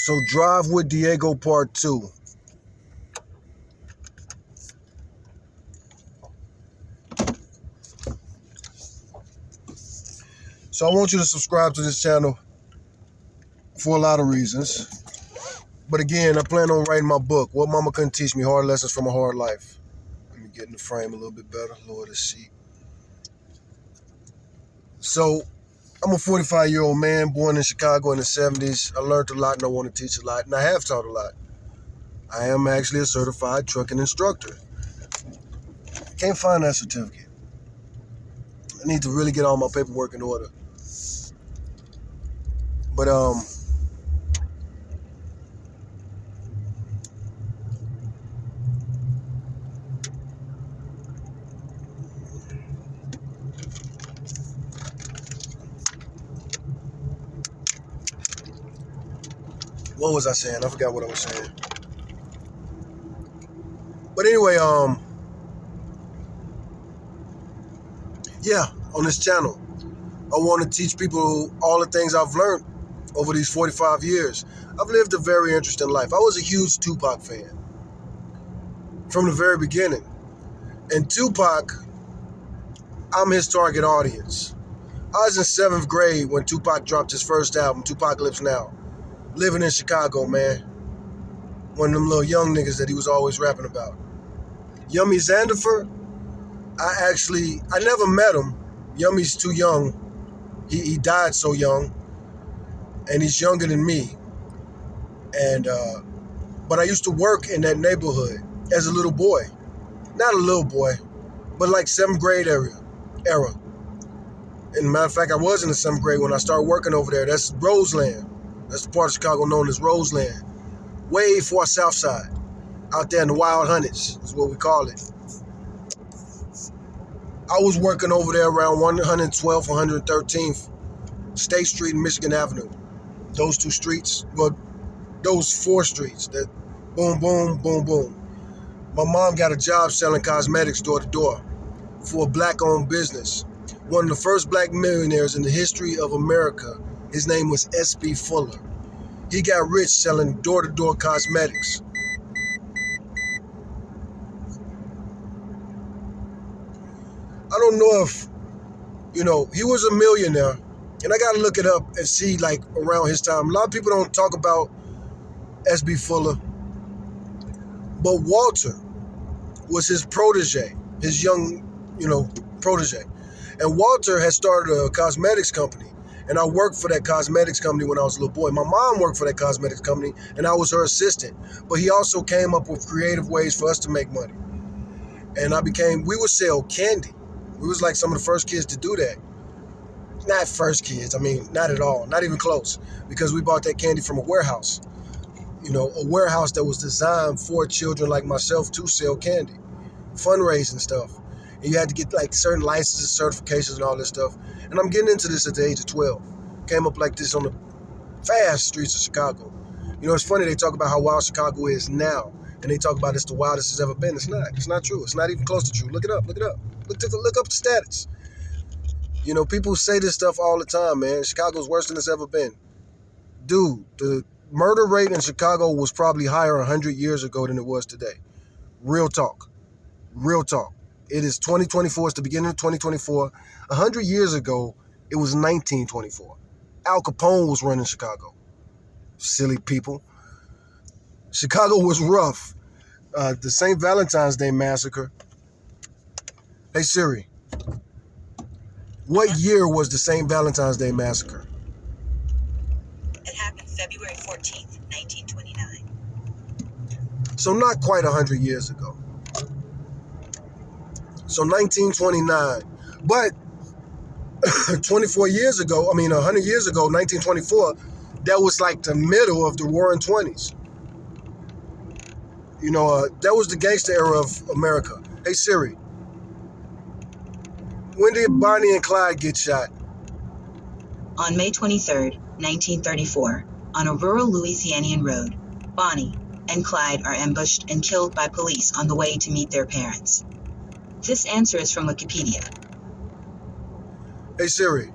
So Drive with Diego Part 2. So I want you to subscribe to this channel for a lot of reasons. But again, I plan on writing my book, What Mama Couldn't Teach Me, Hard Lessons from a Hard Life. Let me get in the frame a little bit better, lower the seat. So I'm a 45-year-old man born in Chicago in the 70s. I learned a lot and I want to teach a lot, and I have taught a lot. I am actually a certified trucking instructor. Can't find that certificate. I need to really get all my paperwork in order. But what was I saying? I forgot what I was saying. But anyway, yeah, on this channel, I want to teach people all the things I've learned over these 45 years. I've lived a very interesting life. I was a huge Tupac fan from the very beginning. And Tupac, I'm his target audience. I was in 7th grade when Tupac dropped his first album, Tupacalypse Now. Living in Chicago, man. One of them little young niggas that he was always rapping about. Yummy Zanderfer, I never met him. Yummy's too young. He died so young. And he's younger than me. And but I used to work in that neighborhood as a little boy. Not a little boy, but like 7th grade era. And matter of fact, I was in the 7th grade when I started working over there. That's Roseland. That's the part of Chicago known as Roseland. Way far south side. Out there in the Wild Hundreds is what we call it. I was working over there around 112th, 113th State Street and Michigan Avenue. Those two streets, well, those 4 streets that boom, boom, boom, boom. My mom got a job selling cosmetics door to door for a black-owned business. One of the first black millionaires in the history of America. His name was S.B. Fuller. He got rich selling door-to-door cosmetics. I don't know if, he was a millionaire. And I got to look it up and see, like, around his time. A lot of people don't talk about S.B. Fuller. But Walter was his protege, his young, protege. And Walter had started a cosmetics company. And I worked for that cosmetics company when I was a little boy. My mom worked for that cosmetics company, and I was her assistant. But he also came up with creative ways for us to make money. And we would sell candy. We was like some of the first kids to do that. Not first kids, not at all, not even close. Because we bought that candy from a warehouse. A warehouse that was designed for children like myself to sell candy. Fundraising stuff. And you had to get like certain licenses, certifications, and all this stuff. And I'm getting into this at the age of 12. Came up like this on the fast streets of Chicago. It's funny they talk about how wild Chicago is now. And they talk about it's the wildest it's ever been. It's not. It's not true. It's not even close to true. Look it up. Look it up. Look up the stats. People say this stuff all the time, man. Chicago's worse than it's ever been. Dude, the murder rate in Chicago was probably higher 100 years ago than it was today. Real talk. Real talk. It is 2024. It's the beginning of 2024. 100 years ago, it was 1924. Al Capone was running Chicago. Silly people. Chicago was rough. The St. Valentine's Day Massacre. Hey, Siri. What year was the St. Valentine's Day Massacre? It happened February 14th, 1929. So not quite 100 years ago. So 1929. But 100 years ago, 1924, that was like the middle of the Roaring 20s. That was the gangster era of America. Hey, Siri. When did Bonnie and Clyde get shot? On May 23rd, 1934, on a rural Louisianian road, Bonnie and Clyde are ambushed and killed by police on the way to meet their parents. This answer is from Wikipedia. Hey, Siri.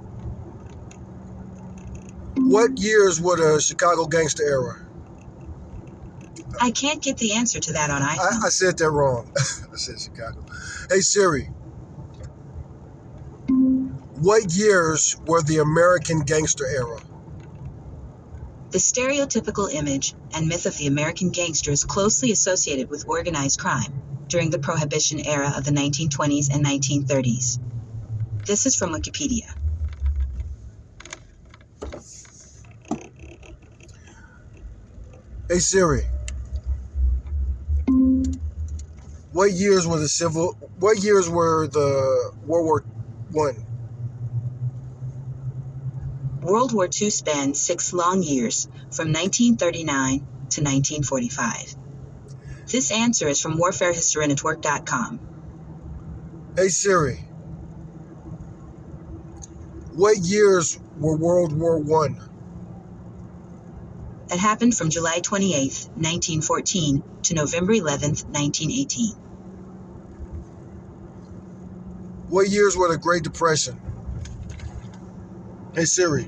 What years were the Chicago gangster era? I can't get the answer to that on iPhone. I said that wrong. I said Chicago. Hey Siri, what years were the American gangster era? The stereotypical image and myth of the American gangster is closely associated with organized crime during the Prohibition era of the 1920s and 1930s. This is from Wikipedia. Hey Siri, what years were the World War I? World War II spanned 6 long years, from 1939 to 1945. This answer is from warfarehistorynetwork.com. Hey Siri, what years were World War I? It happened from July 28, 1914 to November 11, 1918. What years were the Great Depression? Hey Siri,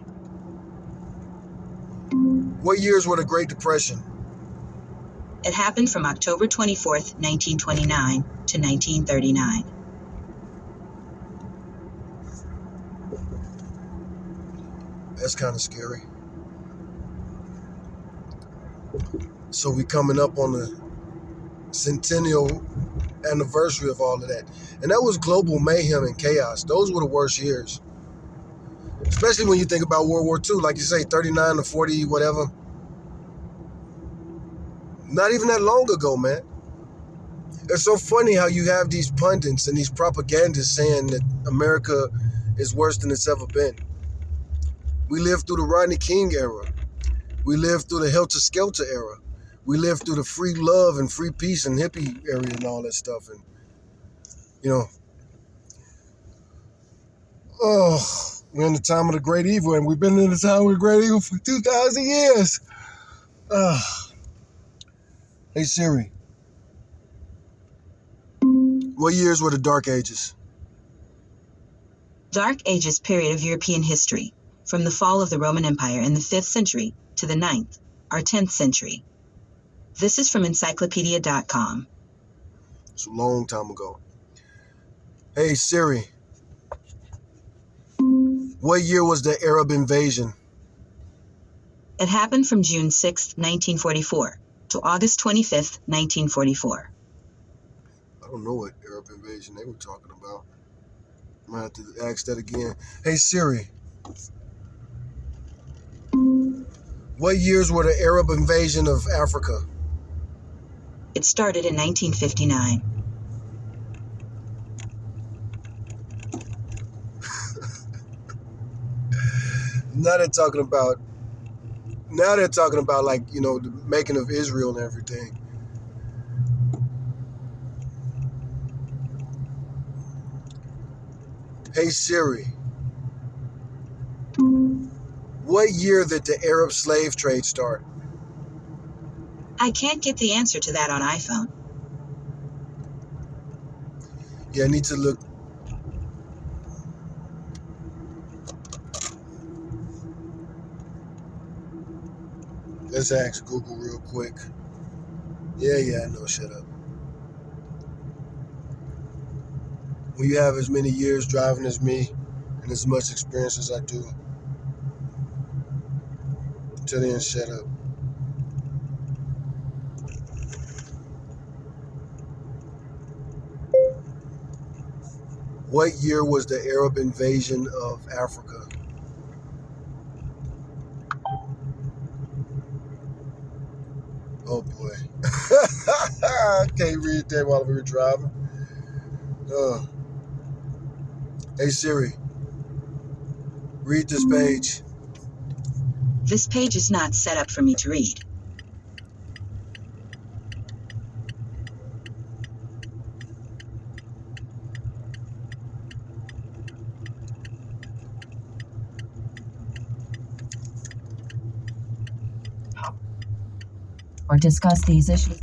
what years were the Great Depression? It happened from October 24, 1929 to 1939. That's kind of scary. So we coming up on the centennial anniversary of all of that. And that was global mayhem and chaos. Those were the worst years. Especially when you think about World War II, like you say, 39 to 40, whatever. Not even that long ago, man. It's so funny how you have these pundits and these propagandists saying that America is worse than it's ever been. We lived through the Rodney King era. We lived through the Helter Skelter era. We lived through the free love and free peace and hippie area and all that stuff. And, you know, we're in the time of the great evil, and we've been in the time of the great evil for 2,000 years. Hey Siri, what years were the Dark Ages? Dark Ages period of European history, from the fall of the Roman Empire in the 5th century to the 9th or 10th century. This is from encyclopedia.com. It's a long time ago. Hey Siri, what year was the Arab invasion? It happened from June 6, 1944 to August 25, 1944. I don't know what Arab invasion they were talking about. I might have to ask that again. Hey Siri, what years were the Arab invasion of Africa? It started in 1959. Now they're talking about like, you know, the making of Israel and everything. Hey Siri, what year did the Arab slave trade start? I can't get the answer to that on iPhone. Yeah, I need to look. Let's ask Google real quick. Yeah, I know, shut up. When you have as many years driving as me and as much experience as I do, till then, shut up. What year was the Arab invasion of Africa? Oh boy. I can't read that while we were driving. Hey Siri, read this page. This page is not set up for me to read. Or discuss these issues.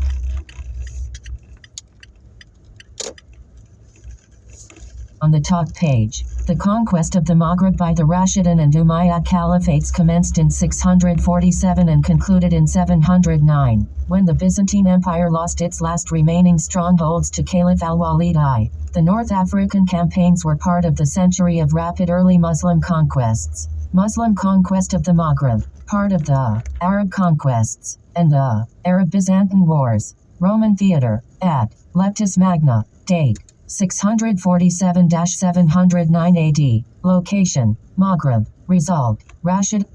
On the the top page. The conquest of the Maghreb by the Rashidun and Umayyad caliphates commenced in 647 and concluded in 709, when the Byzantine Empire lost its last remaining strongholds to Caliph al-Walid I. The North African campaigns were part of the century of rapid early Muslim conquests. Muslim conquest of the Maghreb, part of the Arab conquests, and the Arab-Byzantine Wars. Roman theater, at Leptis Magna, date 647-709 AD, location, Maghreb, result, Rashid.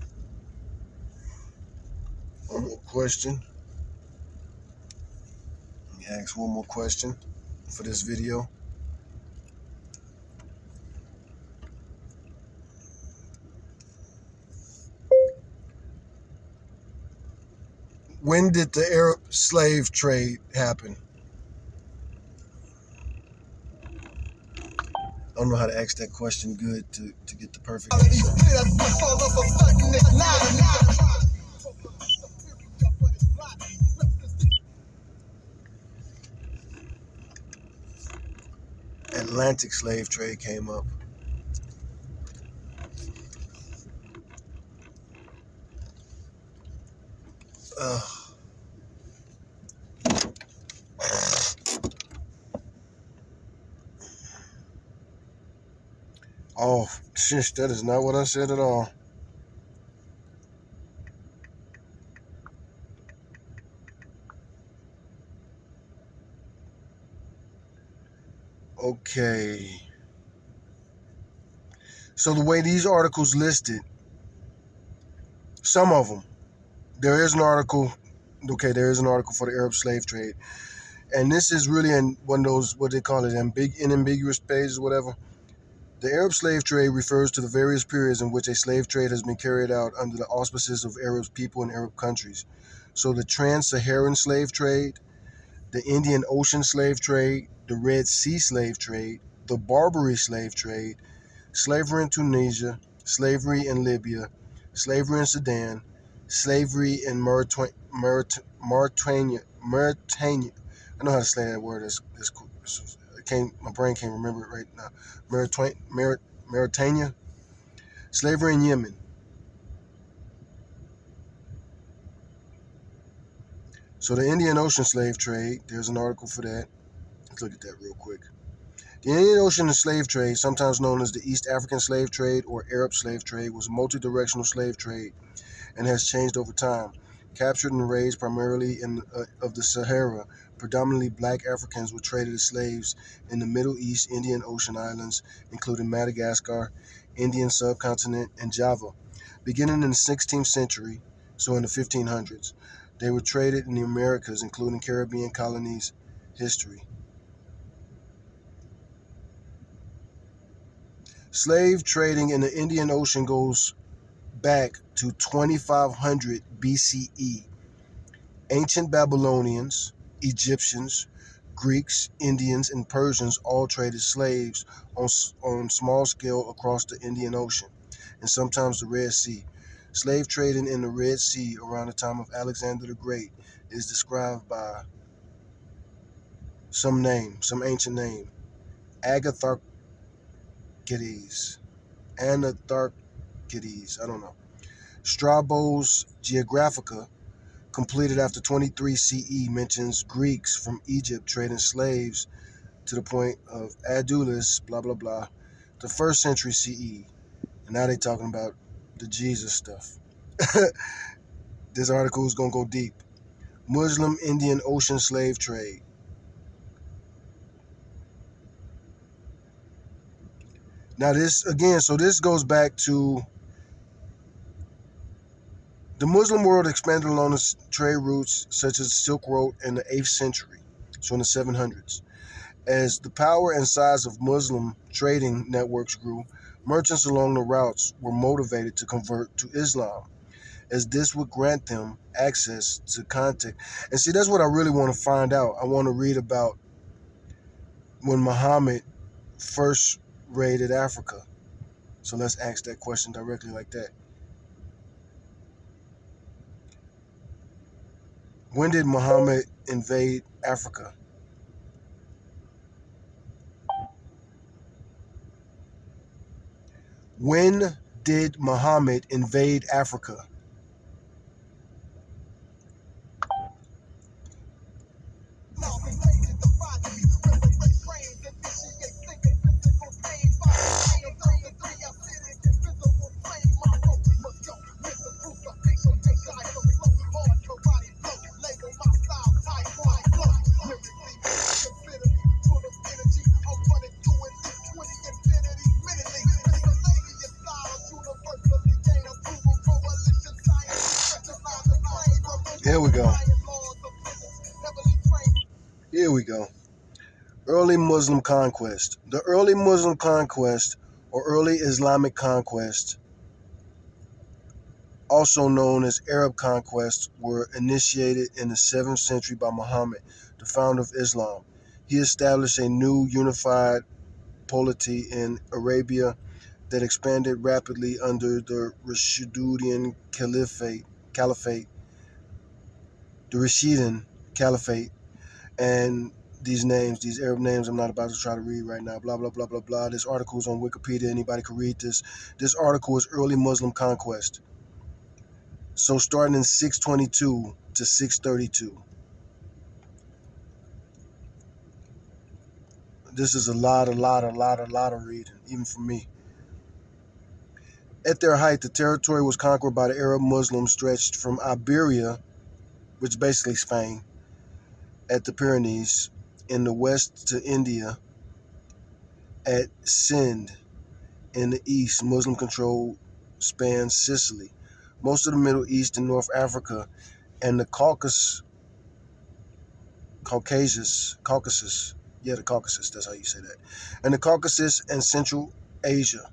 One more question. Let me ask one more question for this video. When did the Arab slave trade happen? I don't know how to ask that question good to get the perfect answer. Atlantic slave trade came up. Oh, shish, that is not what I said at all. Okay. So the way these articles listed, some of them, there is an article for the Arab slave trade. And this is really in one of those, what they call it, ambiguous pages, whatever. The Arab slave trade refers to the various periods in which a slave trade has been carried out under the auspices of Arab people in Arab countries. So the Trans-Saharan slave trade, the Indian Ocean slave trade, the Red Sea slave trade, the Barbary slave trade, slavery in Tunisia, slavery in Libya, slavery in Sudan, slavery in Mauritania. I know how to say that word. My brain can't remember it right now. Mauritania, slavery in Yemen. So the Indian Ocean slave trade, there's an article for that. Let's look at that real quick. The Indian Ocean slave trade, sometimes known as the East African slave trade or Arab slave trade, was a multi-directional slave trade and has changed over time. Captured and raised primarily of the Sahara, predominantly black Africans were traded as slaves in the Middle East Indian Ocean islands, including Madagascar, Indian subcontinent, and Java. Beginning in the 16th century, so in the 1500s, they were traded in the Americas, including Caribbean colonies. History. Slave trading in the Indian Ocean goes back to 2500 BCE. Ancient Babylonians, Egyptians, Greeks, Indians, and Persians all traded slaves on small scale across the Indian Ocean and sometimes the Red Sea. Slave trading in the Red Sea around the time of Alexander the Great is described by some ancient name, Agatharchides, Anatharchides, I don't know. Strabo's Geographica, completed after 23 CE, mentions Greeks from Egypt trading slaves to the point of Adulis, blah, blah, blah, the 1st century CE. And now they're talking about the Jesus stuff. This article is going to go deep. Muslim Indian Ocean slave trade. Now this, again, so this goes back to the Muslim world expanded along its trade routes such as Silk Road in the 8th century, so in the 700s. As the power and size of Muslim trading networks grew, merchants along the routes were motivated to convert to Islam, as this would grant them access to contact. And see, that's what I really want to find out. I want to read about when Muhammad first raided Africa. So let's ask that question directly like that. When did Muhammad invade Africa? When did Muhammad invade Africa? Here we go. Here we go. Early Muslim conquest. The early Muslim conquest or early Islamic conquest, also known as Arab conquest, were initiated in the 7th century by Muhammad, the founder of Islam. He established a new unified polity in Arabia that expanded rapidly under the Rashidun Caliphate, the Rashidun Caliphate, and these Arab names, I'm not about to try to read right now. Blah, blah, blah, blah, blah. This article is on Wikipedia. Anybody can read this. This article is early Muslim conquest. So starting in 622 to 632. This is a lot of reading, even for me. At their height, the territory was conquered by the Arab Muslims, stretched from Iberia, which is basically Spain, at the Pyrenees, in the west to India, at Sind in the east. Muslim control spans Sicily, most of the Middle East and North Africa, and the Caucasus. Yeah, the Caucasus, that's how you say that. And the Caucasus and Central Asia.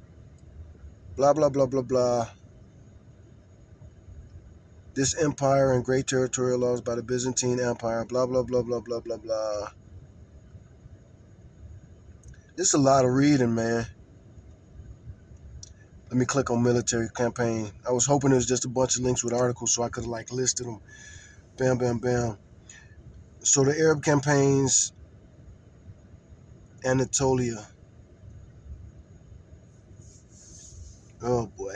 Blah, blah, blah, blah, blah. This empire and great territorial laws by the Byzantine Empire. Blah, blah, blah, blah, blah, blah, blah. This is a lot of reading, man. Let me click on military campaign. I was hoping it was just a bunch of links with articles so I could have listed them. Bam, bam, bam. So the Arab campaigns, Anatolia. Oh boy.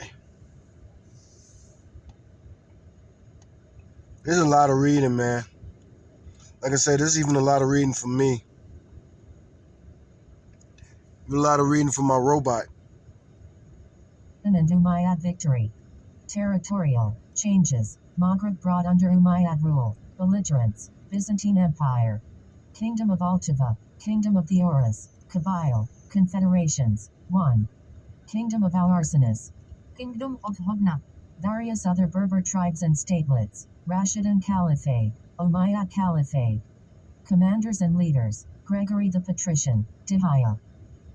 There's a lot of reading, man. Like I said, there's even a lot of reading for me. A lot of reading for my robot. And Umayyad victory. Territorial changes. Maghreb brought under Umayyad rule. Belligerents. Byzantine Empire. Kingdom of Altava. Kingdom of the Oras. Kabyle. Confederations. 1. Kingdom of Al-Arsanis. Kingdom of Hogna. Various other Berber tribes and statelets. Rashidun Caliphate. Umayyad Caliphate. Commanders and leaders. Gregory the Patrician. Dihya.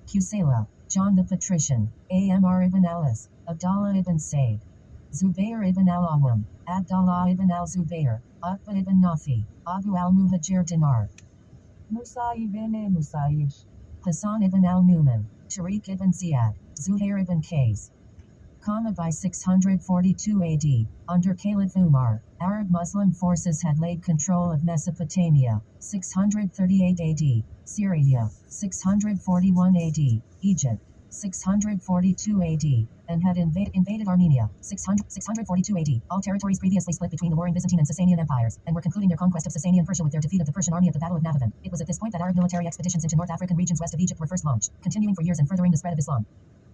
Qusayla. John the Patrician. Amr ibn Alas. Abdallah ibn Said. Zubayr ibn al-Awwam. Abdallah ibn al-Zubayr. Uqba ibn Nafi. Abu al-Muhajir Dinar. Musa ibn Musayib. Hassan ibn al-Numan. Tariq ibn Ziyad. Zuhair ibn Qais. By 642 AD, under Caliph Umar, Arab Muslim forces had laid control of Mesopotamia. 638 AD, Syria. 641 AD, Egypt. 642 AD, and had invaded Armenia. 642 AD. All territories previously split between the warring Byzantine and Sasanian empires, and were concluding their conquest of Sasanian Persia with their defeat of the Persian army at the Battle of Navafin. It was at this point that Arab military expeditions into North African regions west of Egypt were first launched, continuing for years and furthering the spread of Islam.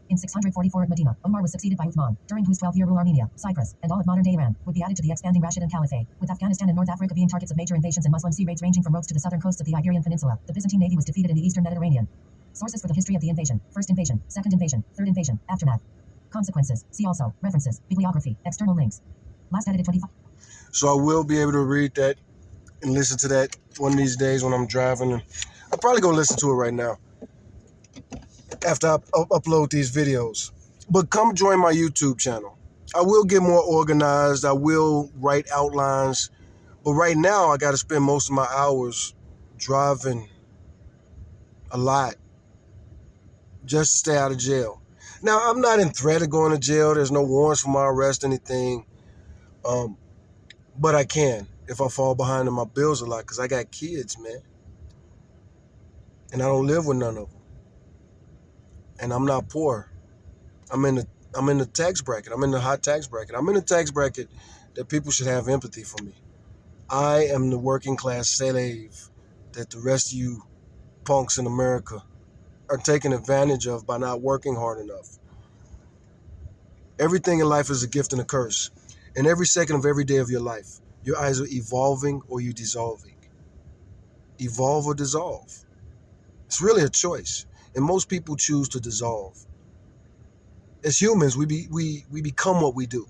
In 644 at Medina, Omar was succeeded by Uthman, during whose 12-year rule Armenia, Cyprus, and all of modern-day Iran would be added to the expanding Rashidun Caliphate, with Afghanistan and North Africa being targets of major invasions and Muslim sea raids ranging from Rhodes to the southern coasts of the Iberian Peninsula. The Byzantine navy was defeated in the eastern Mediterranean. Sources for the history of the invasion: First invasion, Second invasion, Third invasion, Aftermath. Consequences. See also references, bibliography, external links. Last edited 25. So I will be able to read that and listen to that one of these days when I'm driving. And I'll probably go listen to it right now after I upload these videos. But come join my YouTube channel. I will get more organized. I will write outlines. But right now, I got to spend most of my hours driving a lot just to stay out of jail. Now, I'm not in threat of going to jail. There's no warrants for my arrest, anything. But I can if I fall behind in my bills a lot because I got kids, man. And I don't live with none of them. And I'm not poor. I'm in the tax bracket. I'm in the high tax bracket. I'm in the tax bracket that people should have empathy for me. I am the working class slave that the rest of you punks in America are taking advantage of by not working hard enough. Everything in life is a gift and a curse. And every second of every day of your life, you're either evolving or you're dissolving. Evolve or dissolve. It's really a choice. And most people choose to dissolve. As humans, we become what we do.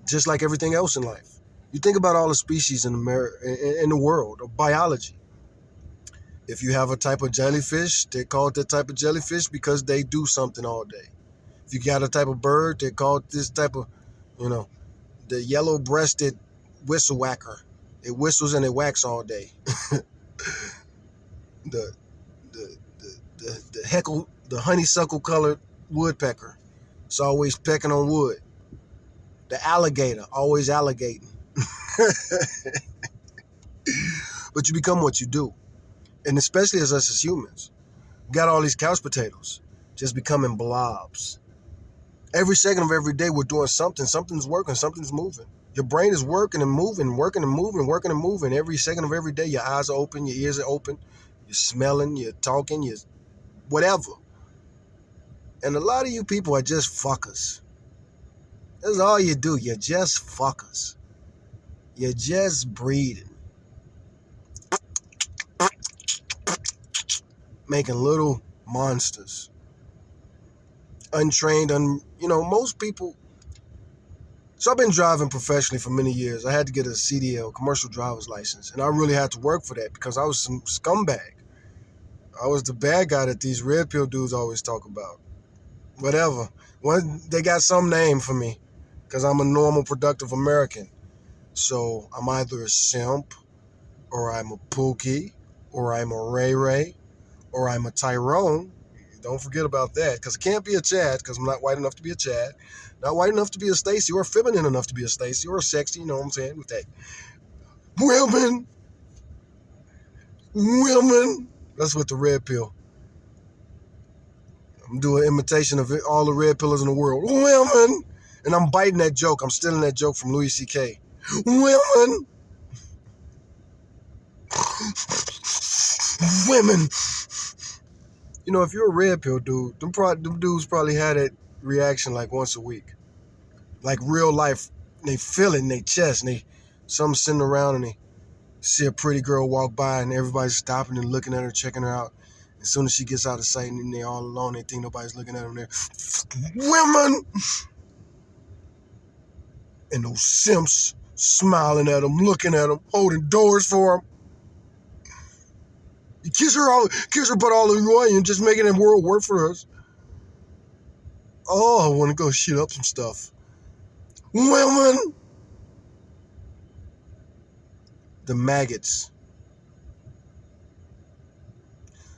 Just like everything else in life. You think about all the species in the world, of biology. If you have a type of jellyfish, they call it that type of jellyfish because they do something all day. If you got a type of bird, they call it this type of, the yellow-breasted whistle whacker. It whistles and it whacks all day. the the honeysuckle-colored woodpecker. It's always pecking on wood. The alligator, always alligating. But you become what you do. And especially as us as humans. We got all these couch potatoes just becoming blobs. Every second of every day we're doing something. Something's working, something's moving. Your brain is working and moving, working and moving, working and moving. Every second of every day, your eyes are open, your ears are open, you're smelling, you're talking, you're whatever. And a lot of you people are just fuckers. That's all you do. You're just fuckers. You're just breeding. Making little monsters. Untrained, most people. So I've been driving professionally for many years. I had to get a CDL, commercial driver's license. And I really had to work for that because I was some scumbag. I was the bad guy that these red pill dudes always talk about. Whatever. They got some name for me because I'm a normal, productive American. So I'm either a simp, or I'm a Pookie, or I'm a Ray Ray, or I'm a Tyrone. Don't forget about that, because I can't be a Chad, because I'm not white enough to be a Chad, not white enough to be a Stacy, or feminine enough to be a Stacy, or sexy, you know what I'm saying, with that. Women, that's with the red pill. I'm doing an imitation of all the red pillars in the world. Women, and I'm biting that joke. I'm stealing that joke from Louis C.K. Women. If you're a red pill dude, them dudes probably had that reaction like once a week. Like real life, they feel it in their chest, and some sitting around and they see a pretty girl walk by and everybody's stopping and looking at her, checking her out. As soon as she gets out of sight and they're all alone, they think nobody's looking at them there. Women! And those simps smiling at them, looking at them, holding doors for them. You kiss her butt all you want and just making the world work for us. Oh, I want to go shoot up some stuff. Women! The maggots.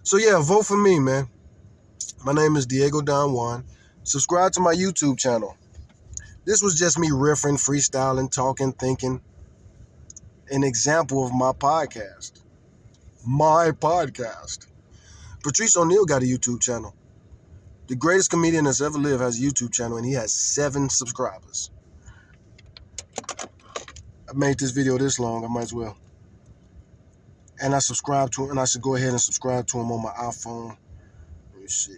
So yeah, vote for me, man. My name is Diego Don Juan. Subscribe to my YouTube channel. This was just me riffing, freestyling, talking, thinking. An example of my podcast. My podcast. Patrice O'Neal got a YouTube channel. The greatest comedian that's ever lived has a YouTube channel, and he has 7 subscribers. I made this video this long, I might as well. And I subscribe to him, and I should go ahead and subscribe to him on my iPhone. Let me see.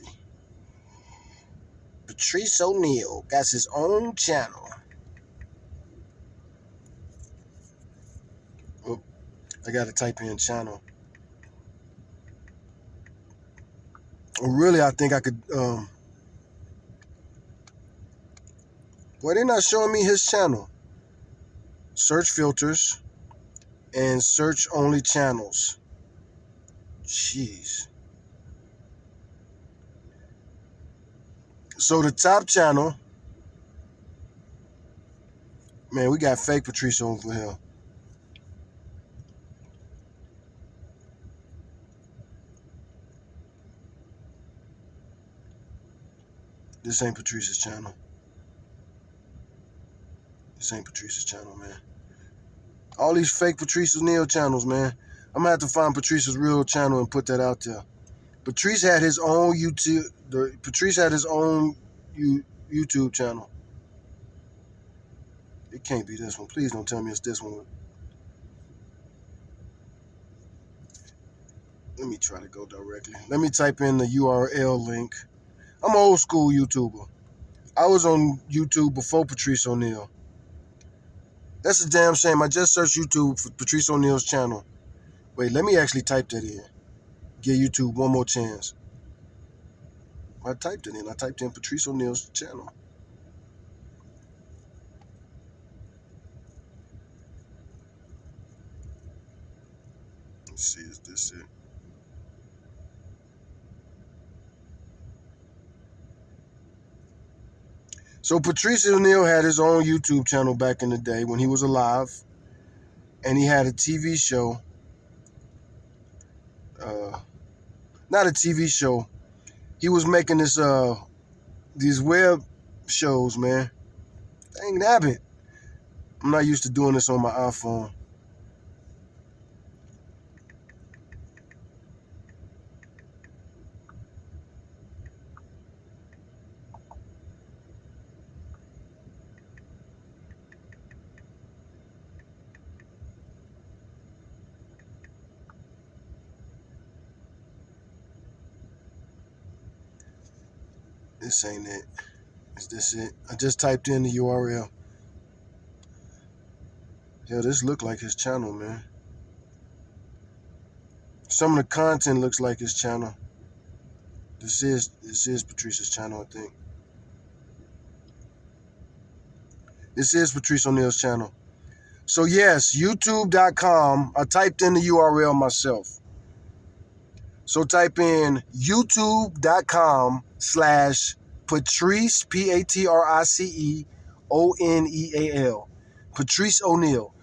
Patrice O'Neal got his own channel. Oh, I gotta type in channel. Really, I think I could. Well, they're not showing me his channel. Search filters and search only channels. Jeez. So the top channel, man, we got fake Patrice over here. This ain't Patrice's channel. This ain't Patrice's channel, man. All these fake Patrice O'Neal channels, man. I'm gonna have to find Patrice's real channel and put that out there. Patrice had his own YouTube channel. It can't be this one. Please don't tell me it's this one. Let me try to go directly. Let me type in the URL link. I'm an old school YouTuber. I was on YouTube before Patrice O'Neal. That's a damn shame. I just searched YouTube for Patrice O'Neal's channel. Wait, let me actually type that in. Give YouTube one more chance. I typed it in. I typed in Patrice O'Neal's channel. Let's see, is this it? So Patrice O'Neal had his own YouTube channel back in the day when he was alive. And he had a TV show. Not a TV show. He was making these web shows, man. Dang nabbit. I'm not used to doing this on my iPhone. This ain't it. Is this it? I just typed in the URL. Yeah, this look like his channel, man. Some of the content looks like his channel. This is Patrice's channel, I think. This is Patrice O'Neal's channel. So yes, youtube.com. I typed in the URL myself. So type in youtube.com/Patrice, PatriceOneal. Patrice O'Neal.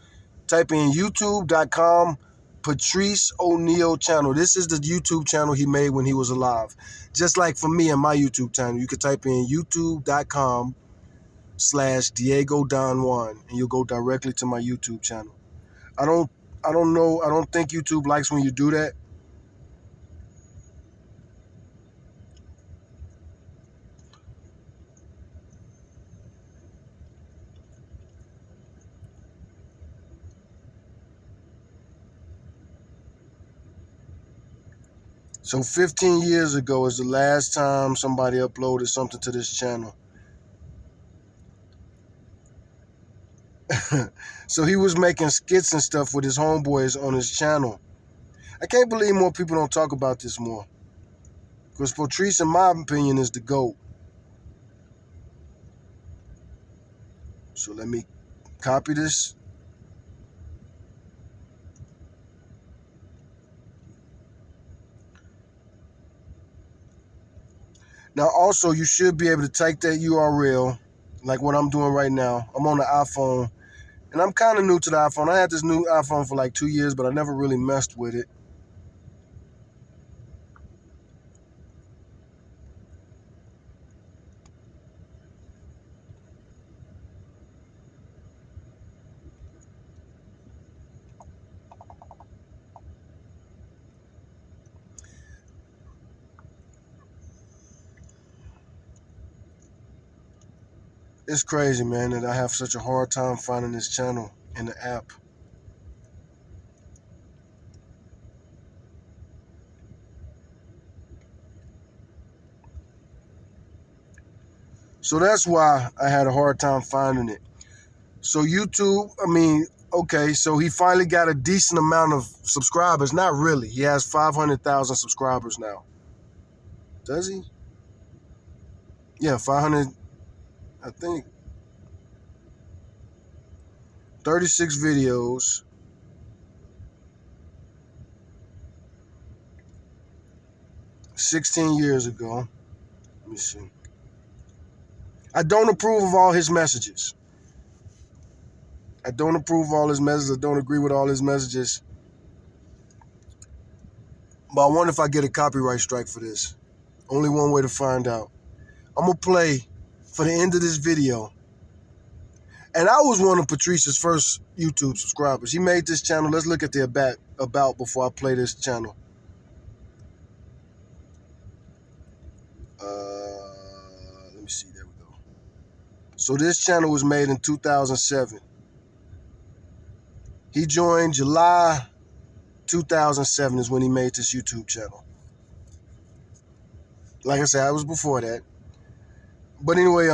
Type in youtube.com Patrice O'Neal channel. This is the YouTube channel he made when he was alive. Just like for me and my YouTube channel, you could type in youtube.com/Diego Don Juan and you'll go directly to my YouTube channel. I don't know. I don't think YouTube likes when you do that. So 15 years ago is the last time somebody uploaded something to this channel. So he was making skits and stuff with his homeboys on his channel. I can't believe more people don't talk about this more. Because Patrice, in my opinion, is the GOAT. So let me copy this. Now, also, you should be able to type that URL, like what I'm doing right now. I'm on the iPhone, and I'm kind of new to the iPhone. I had this new iPhone for like 2 years, but I never really messed with it. It's crazy, man, that I have such a hard time finding this channel in the app. So that's why I had a hard time finding it. So YouTube, okay, so he finally got a decent amount of subscribers. Not really. He has 500,000 subscribers now. Does he? Yeah, 500, I think. 36 videos. $16 years ago. Let me see. I don't approve of all his messages. I don't approve of all his messages. I don't agree with all his messages. But I wonder if I get a copyright strike for this. Only one way to find out. I'm going to play for the end of this video. And I was one of Patrice's first YouTube subscribers. He made this channel. Let's look at the about before I play this channel. So this channel was made in 2007. He joined July 2007 is when he made this YouTube channel. Like I said, I was before that. But anyway,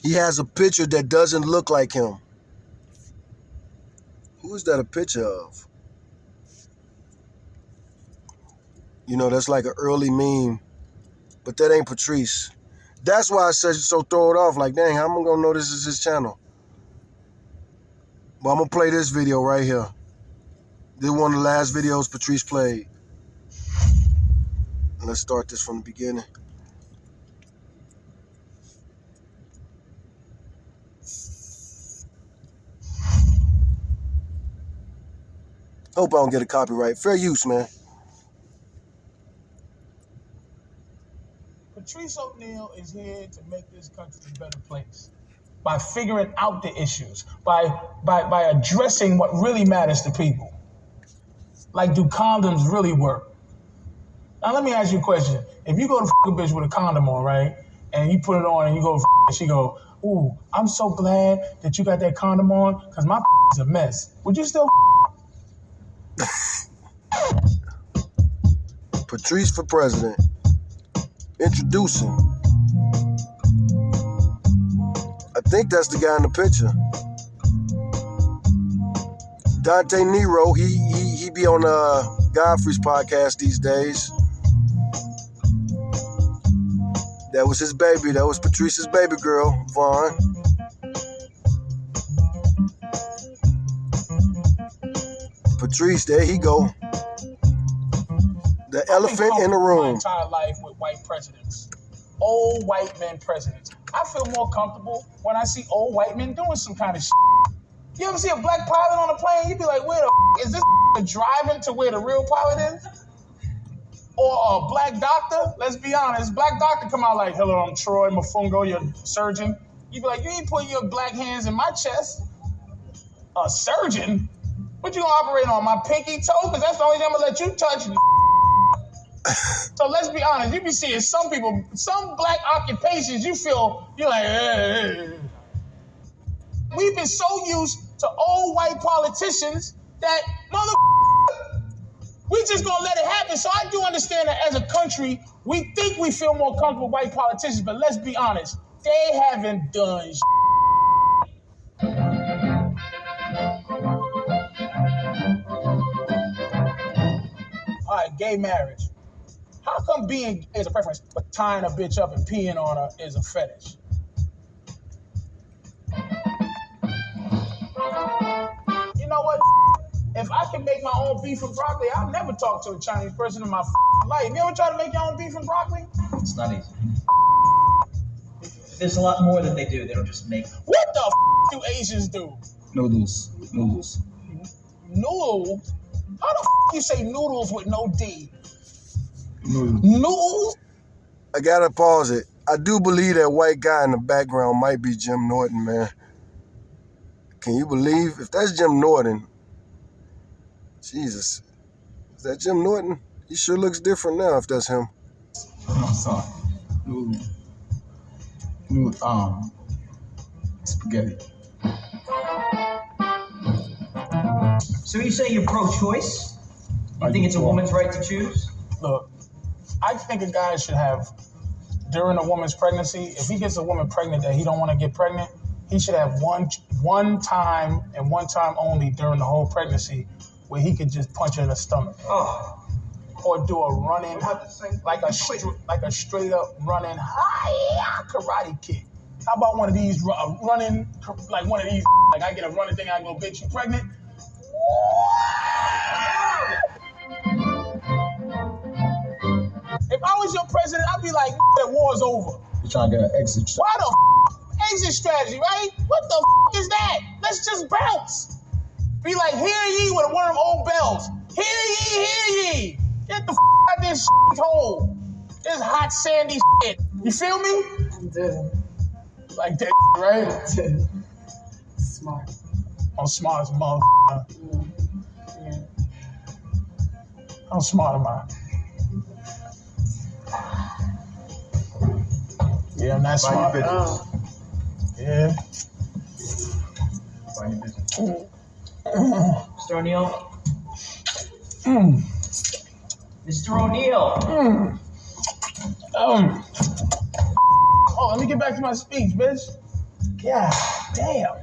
he has a picture that doesn't look like him. Who is that a picture of? You know, that's like an early meme. But that ain't Patrice. That's why I said so throw it off. Like, dang, how am I going to know this is his channel? But I'm going to play this video right here. This is one of the last videos Patrice played. And let's start this from the beginning. Hope I don't get a copyright. Fair use, man. Patrice O'Neal is here to make this country a better place by figuring out the issues, by addressing what really matters to people. Like, do condoms really work? Now, let me ask you a question. If you go to a bitch with a condom on, right, and you put it on and you go and she go, ooh, I'm so glad that you got that condom on because my is a mess. Would you still Patrice for president. Introducing. I think that's the guy in the picture. Dante Nero. He be on Godfrey's podcast these days. That was his baby. That was Patrice's baby girl, Vaughn. Patrice, there he go. The elephant in the room. My entire life with white presidents, old white men presidents. I feel more comfortable when I see old white men doing some kind of shit. You ever see a black pilot on a plane? You be like, where the is this driving to where the real pilot is? Or a black doctor? Let's be honest. Black doctor come out like, hello, I'm Troy Mafungo, your surgeon. You be like, you ain't putting your black hands in my chest. A surgeon? What you gonna operate on? My pinky toe? Because that's the only thing I'm gonna let you touch. So let's be honest, you be seeing some people, some black occupations, you're like, hey. We've been so used to old white politicians that we just gonna let it happen. So I do understand that as a country, we think we feel more comfortable with white politicians, but let's be honest, they haven't done shit. All right, gay marriage. How come being gay is a preference, but tying a bitch up and peeing on her is a fetish? You know what? If I can make my own beef and broccoli, I'll never talk to a Chinese person in my life. You ever try to make your own beef and broccoli? It's not easy. There's a lot more that they do. They don't just make them. What the do Asians do? Noodles. Noodles? How the you say noodles with no D? Noodles? I gotta pause it. I do believe that white guy in the background might be Jim Norton, man. Can you believe? If that's Jim Norton, Jesus. Is that Jim Norton? He sure looks different now if that's him. I'm sorry. Spaghetti. So you say you're pro-choice? You think it's a woman's right to choose? Look, I think a guy should have, during a woman's pregnancy, if he gets a woman pregnant that he don't want to get pregnant, he should have one time and one time only during the whole pregnancy where he could just punch her in the stomach. Oh. Or do a running, like a straight up running karate kick. How about one of these running, like one of these, like I get a running thing, I go, bitch, you pregnant? If I was your president, I'd be like, that war's over. You're trying to get an exit. Why the exit strategy, right? What the is that? Let's just bounce. Be like, hear ye with one of them old bells. Hear ye. Get the out this hole. This hot sandy shit. You feel me? I'm dead. Like that, right? Smart. I'm smart as a motherfucker. Yeah. How smart am I? Yeah, I'm not smart. Oh. Yeah. Mind your business. Mr. O'Neill? Mr. O'Neill! Oh, let me get back to my speech, bitch. God damn.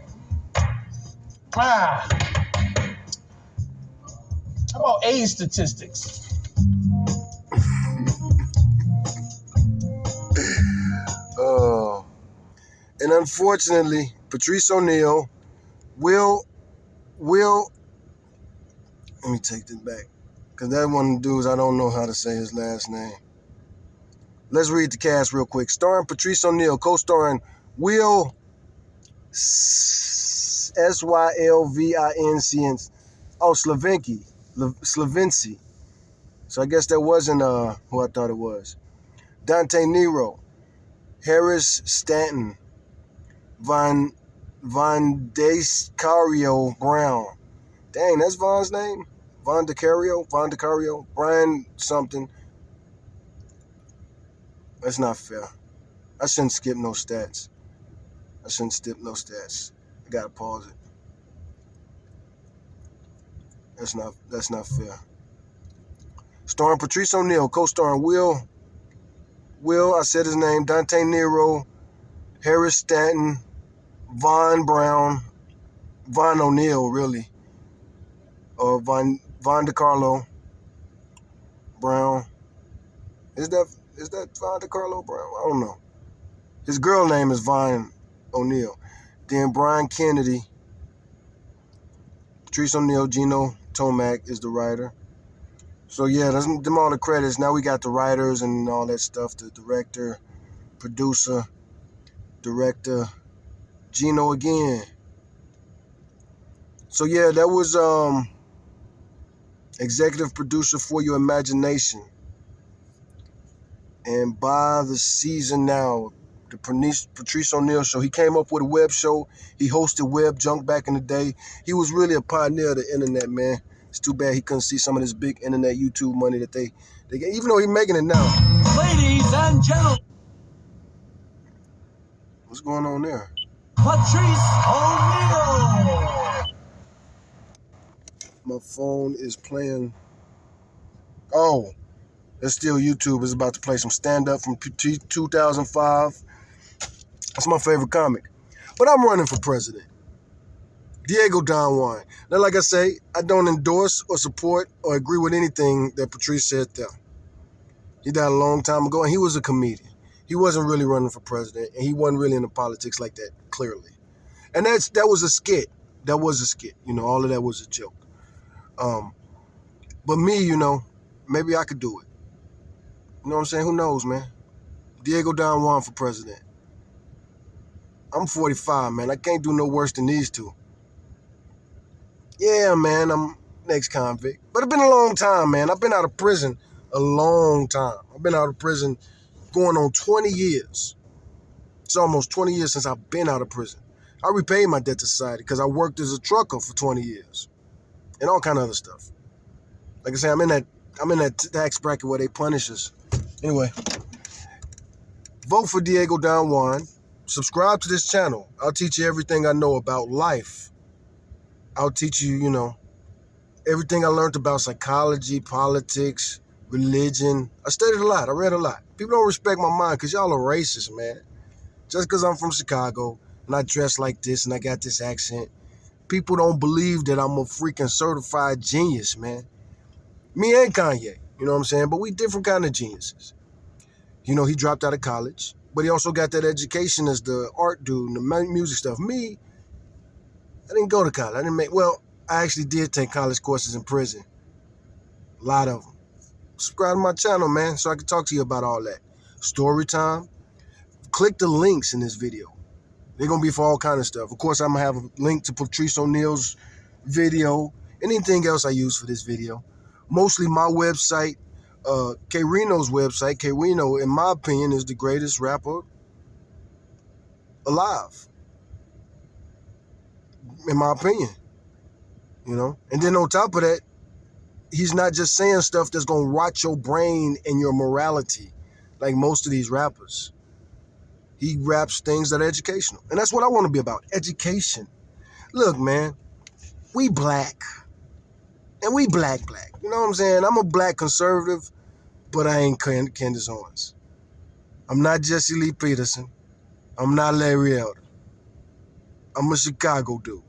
How about AIDS statistics? And unfortunately, Patrice O'Neill will, let me take this back, because that one of the dudes, I don't know how to say his last name. Let's read the cast real quick. Starring Patrice O'Neill, co-starring Will Sylvinci. Oh, Slavinci. So I guess that wasn't who I thought it was. Dante Nero, Harris Stanton, Von DeCario Brown. Dang, that's Von's name? Von DeCario? Brian something. That's not fair. I shouldn't skip no stats. I gotta pause it. That's not fair. Starring Patrice O'Neill, co-starring Will, I said his name, Dante Nero, Harris Stanton, Von O'Neill, really. Or Von DeCarlo Brown. Is that Von DeCarlo Brown? I don't know. His girl name is Von O'Neill. Then Brian Kennedy, Patrice O'Neill, Gino Tomac is the writer. So yeah, that's them all the credits. Now we got the writers and all that stuff. The director, producer, director, Gino again. So yeah, that was executive producer For Your Imagination. And by the season now, the Patrice O'Neill Show. He came up with a web show. He hosted Web Junk back in the day. He was really a pioneer of the internet, man. It's too bad he couldn't see some of this big internet YouTube money that they get, even though he's making it now. Ladies and gentlemen, What's going on there? Patrice O'Neill. My phone is playing. Oh, it's still YouTube. It's about to play some stand-up from 2005. That's my favorite comic. But I'm running for president. Diego Don Juan. Now, like I say, I don't endorse or support or agree with anything that Patrice said there. He died a long time ago, and he was a comedian. He wasn't really running for president, and he wasn't really into politics like that, clearly. And that was a skit. That was a skit. You know, all of that was a joke. But me, you know, maybe I could do it. You know what I'm saying? Who knows, man? Diego Don Juan for president. I'm 45, man. I can't do no worse than these two. Yeah, man, I'm an ex-convict. But it's been a long time, man. I've been out of prison a long time. I've been out of prison going on 20 years. It's almost 20 years since I've been out of prison. I repaid my debt to society because I worked as a trucker for 20 years and all kind of other stuff. Like I say, I'm in that tax bracket where they punish us. Anyway, vote for Diego Don Juan. Subscribe to this channel. I'll teach you everything I know about life. I'll teach you, you know, everything I learned about psychology, politics, religion. I studied a lot. I read a lot. People don't respect my mind because y'all are racist, man. Just because I'm from Chicago and I dress like this and I got this accent, people don't believe that I'm a freaking certified genius, man. Me and Kanye, you know what I'm saying? But we different kind of geniuses. You know, he dropped out of college, but he also got that education as the art dude and the music stuff. Me, I didn't go to college. I actually did take college courses in prison. A lot of them. Subscribe to my channel, man, so I can talk to you about all that. Story time. Click the links in this video. They're going to be for all kind of stuff. Of course, I'm going to have a link to Patrice O'Neill's video, anything else I use for this video. Mostly my website, K-Reno's website. K-Reno, in my opinion, is the greatest rapper alive. In my opinion, you know. And then on top of that, he's not just saying stuff that's going to rot your brain and your morality like most of these rappers. He raps things that are educational. And that's what I want to be about, education. Look, man, we black. And we black. You know what I'm saying? I'm a black conservative, but I ain't Candace Owens. I'm not Jesse Lee Peterson. I'm not Larry Elder. I'm a Chicago dude.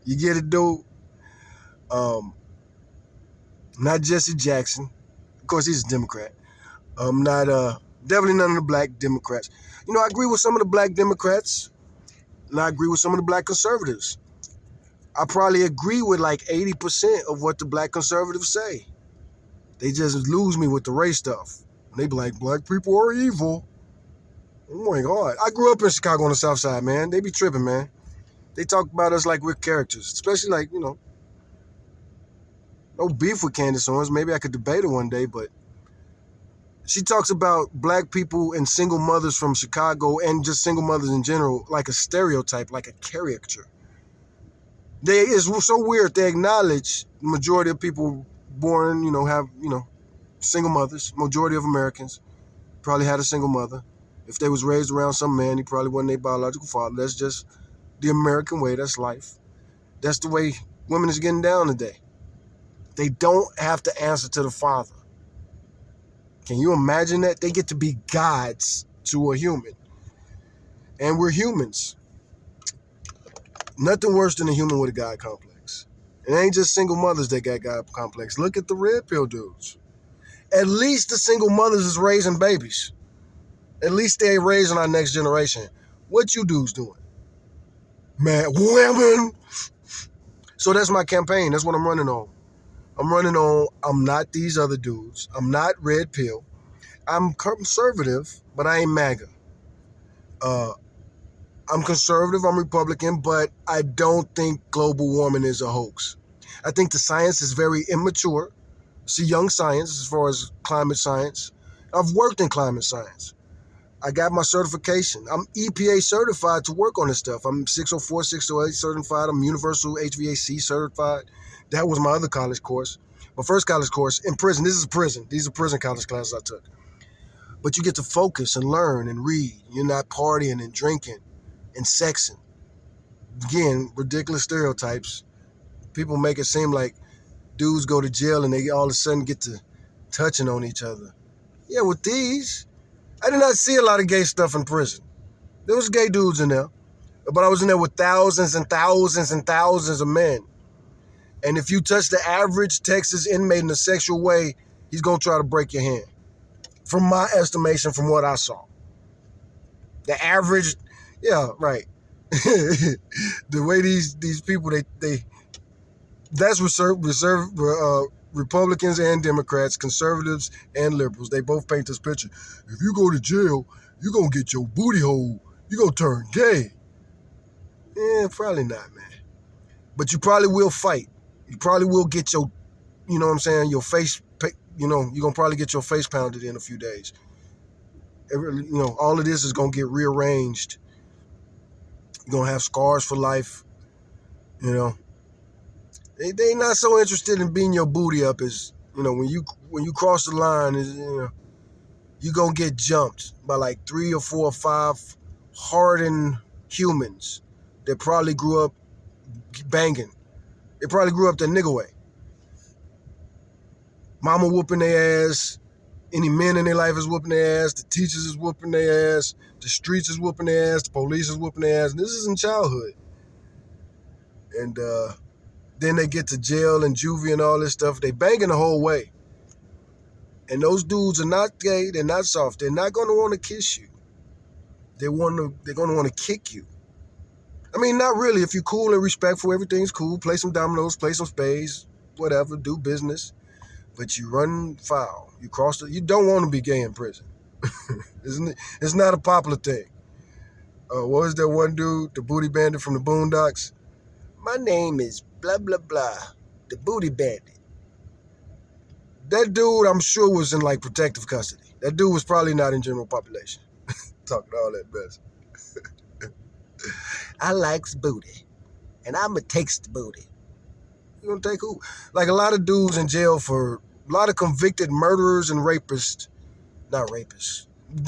You get it, dude? Not Jesse Jackson. Of course, he's a Democrat. I'm not, definitely none of the black Democrats. You know, I agree with some of the black Democrats, and I agree with some of the black conservatives. I probably agree with like 80% of what the black conservatives say. They just lose me with the race stuff. They be like, black people are evil. Oh my God. I grew up in Chicago on the South Side, man. They be tripping, man. They talk about us like we're characters, especially like, you know, no beef with Candace Owens. Maybe I could debate her one day, but she talks about black people and single mothers from Chicago and just single mothers in general like a stereotype, like a caricature. It's so weird. They acknowledge the majority of people born, you know, have, you know, single mothers. Majority of Americans probably had a single mother. If they was raised around some man, he probably wasn't their biological father. That's just the American way. That's life. That's the way women is getting down today. They don't have to answer to the father. Can you imagine that? They get to be gods to a human. And we're humans. Nothing worse than a human with a God complex. It ain't just single mothers that got God complex. Look at the red pill dudes. At least the single mothers is raising babies. At least they raising our next generation. What you dudes doing? Man, women. So that's my campaign. That's what I'm running on. I'm not these other dudes. I'm not red pill. I'm conservative, but I ain't MAGA. I'm conservative, I'm Republican, but I don't think global warming is a hoax. I think the science is very immature. It's a young science as far as climate science. I've worked in climate science. I got my certification. I'm EPA certified to work on this stuff. I'm 604, 608 certified. I'm Universal HVAC certified. That was my other college course. My first college course in prison. This is prison. These are prison college classes I took. But you get to focus and learn and read. You're not partying and drinking and sexing. Again, ridiculous stereotypes. People make it seem like dudes go to jail and they all of a sudden get to touching on each other. Yeah, with these, I did not see a lot of gay stuff in prison. There was gay dudes in there, but I was in there with thousands and thousands and thousands of men. And if you touch the average Texas inmate in a sexual way, he's going to try to break your hand. From my estimation, from what I saw. The average, yeah, right. The way these people, that's Republicans and Democrats, conservatives and liberals. They both paint this picture. If you go to jail, you're going to get your booty hole. You're going to turn gay. Yeah, probably not, man. But you probably will fight. You probably will get your, you know what I'm saying, your face, you know, you're going to probably get your face pounded in a few days. You know, all of this is going to get rearranged. You're going to have scars for life, you know. They not so interested in beating your booty up as, you know, when you cross the line, you know, you're going to get jumped by like 3 or 4 or 5 hardened humans that probably grew up banging. They probably grew up the nigga way. Mama whooping their ass. Any men in their life is whooping their ass. The teachers is whooping their ass. The streets is whooping their ass. The police is whooping their ass. And this is in childhood. And then they get to jail and juvie and all this stuff. They banging the whole way. And those dudes are not gay. They're not soft. They're not going to want to kiss you. They're going to want to kick you. I mean, not really. If you're cool and respectful, everything's cool. Play some dominoes, play some spades, whatever, do business. But you run foul. You don't want to be gay in prison. Isn't it? It's not a popular thing. What was that one dude, the booty bandit from the Boondocks? My name is blah, blah, blah, the booty bandit. That dude, I'm sure, was in like protective custody. That dude was probably not in general population. Talking all that mess. I likes booty, and I'ma takes the booty. You gonna take who? Like a lot of dudes in jail for a lot of convicted murderers and rapists, not rapists,